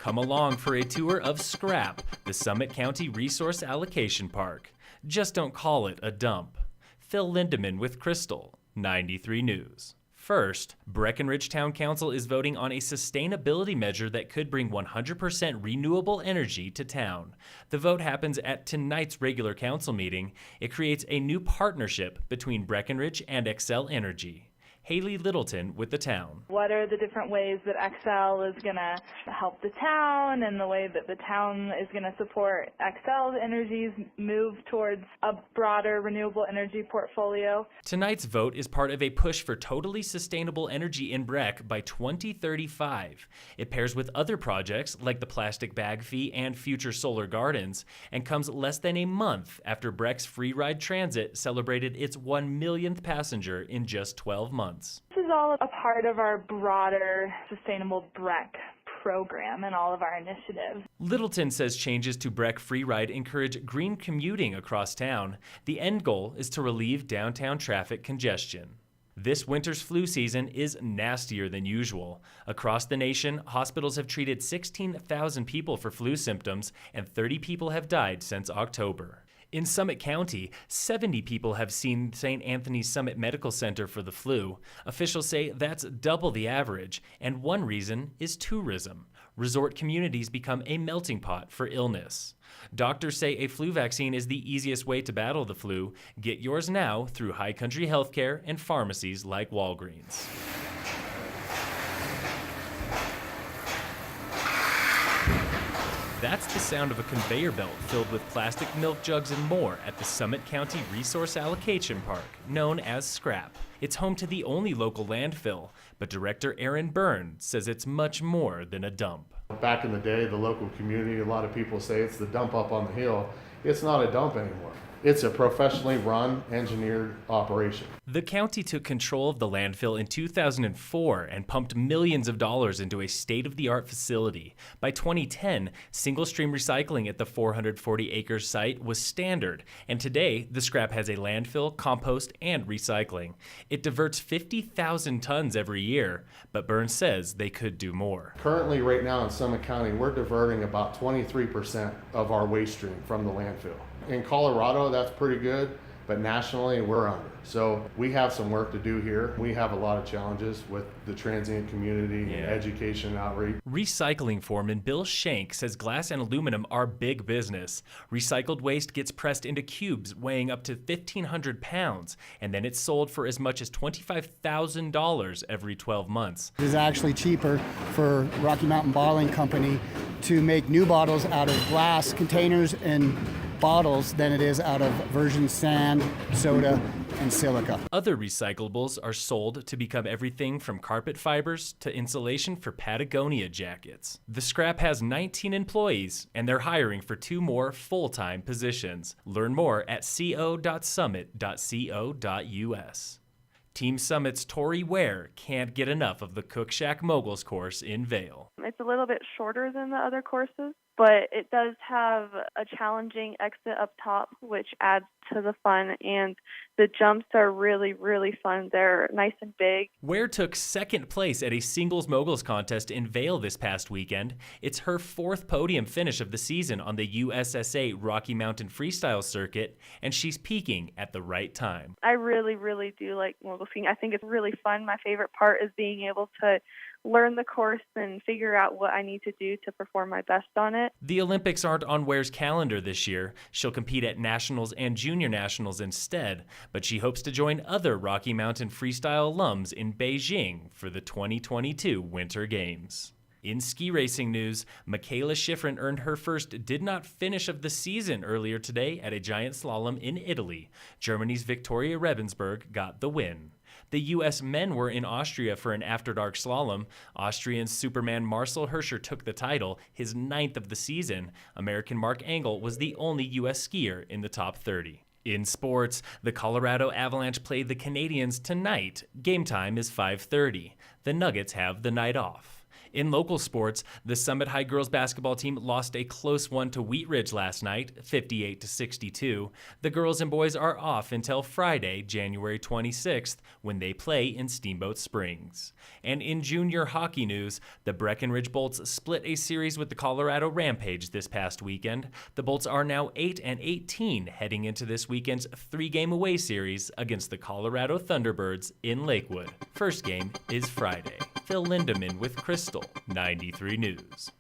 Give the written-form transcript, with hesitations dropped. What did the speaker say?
Come along for a tour of Scrap, the Summit County Resource Allocation Park. Just don't call it a dump. Phil Lindeman with Crystal, 93 News. First, Breckenridge Town Council is voting on a sustainability measure that could bring 100% renewable energy to town. The vote happens at tonight's regular council meeting. It creates a new partnership between Breckenridge and Xcel Energy. Haley Littleton with the town. What are the different ways that Xcel is going to help the town and the way that the town is going to support Xcel's Energy's move towards a broader renewable energy portfolio? Tonight's vote is part of a push for totally sustainable energy in Breck by 2035. It pairs with other projects like the plastic bag fee and future solar gardens and comes less than a month after Breck's Free Ride Transit celebrated its 1 millionth passenger in just 12 months. This is all a part of our broader Sustainable Breck program and all of our initiatives. Littleton says changes to Breck Free Ride encourage green commuting across town. The end goal is to relieve downtown traffic congestion. This winter's flu season is nastier than usual. Across the nation, hospitals have treated 16,000 people for flu symptoms, and 30 people have died since October. In Summit County, 70 people have seen St. Anthony's Summit Medical Center for the flu. Officials say that's double the average, and one reason is tourism. Resort communities become a melting pot for illness. Doctors say a flu vaccine is the easiest way to battle the flu. Get yours now through High Country Healthcare and pharmacies like Walgreens. That's the sound of a conveyor belt filled with plastic milk jugs and more at the Summit County Resource Allocation Park, known as Scrap. It's home to the only local landfill, but Director Aaron Byrne says it's much more than a dump. Back in the day, the local community, a lot of people say it's the dump up on the hill. It's not a dump anymore. It's a professionally run, engineered operation. The county took control of the landfill in 2004 and pumped millions of dollars into a state-of-the-art facility. By 2010, single-stream recycling at the 440-acre site was standard, and today, the Scrap has a landfill, compost, and recycling. It diverts 50,000 tons every year, but Burns says they could do more. Currently, right now in Summit County, we're diverting about 23% of our waste stream from the landfill. In Colorado, that's pretty good, but nationally, we're under. So we have some work to do here. We have a lot of challenges with the transient community and education and outreach. Recycling foreman Bill Shank says glass and aluminum are big business. Recycled waste gets pressed into cubes weighing up to 1,500 pounds, and then it's sold for as much as $25,000 every 12 months. It is actually cheaper for Rocky Mountain Bottling Company to make new bottles out of glass containers and bottles than it is out of virgin sand, soda, and silica. Other recyclables are sold to become everything from carpet fibers to insulation for Patagonia jackets. The Scrap has 19 employees, and they're hiring for 2 more full-time positions. Learn more at co.summit.co.us. Team Summit's Tori Ware can't get enough of the Cook Shack Moguls course in Vail. It's a little bit shorter than the other courses, but it does have a challenging exit up top, which adds to the fun, and the jumps are really, really fun. They're nice and big. Ware took second place at a singles moguls contest in Vail this past weekend. It's her 4th podium finish of the season on the USSA Rocky Mountain Freestyle Circuit, and she's peaking at the right time. I really, really do like mogul skiing. I think it's really fun. My favorite part is being able to learn the course and figure out what I need to do to perform my best on it. The Olympics aren't on Ware's calendar this year. She'll compete at nationals and junior nationals instead, but she hopes to join other Rocky Mountain freestyle alums in Beijing for the 2022 Winter Games. In ski racing news, Michaela Schifrin earned her first did not finish of the season earlier today at a giant slalom in Italy. Germany's Victoria Rebensberg got the win. The U.S. men were in Austria for an after-dark slalom. Austrian Superman Marcel Hirscher took the title, his 9th of the season. American Mark Engel was the only U.S. skier in the top 30. In sports, the Colorado Avalanche play the Canadiens tonight. Game time is 5:30. The Nuggets have the night off. In local sports, the Summit High girls basketball team lost a close one to Wheat Ridge last night, 58-62. The girls and boys are off until Friday, January 26th, when they play in Steamboat Springs. And in junior hockey news, the Breckenridge Bolts split a series with the Colorado Rampage this past weekend. The Bolts are now 8-18 heading into this weekend's 3-game away series against the Colorado Thunderbirds in Lakewood. First game is Friday. Phil Lindeman with Crystal 93 News.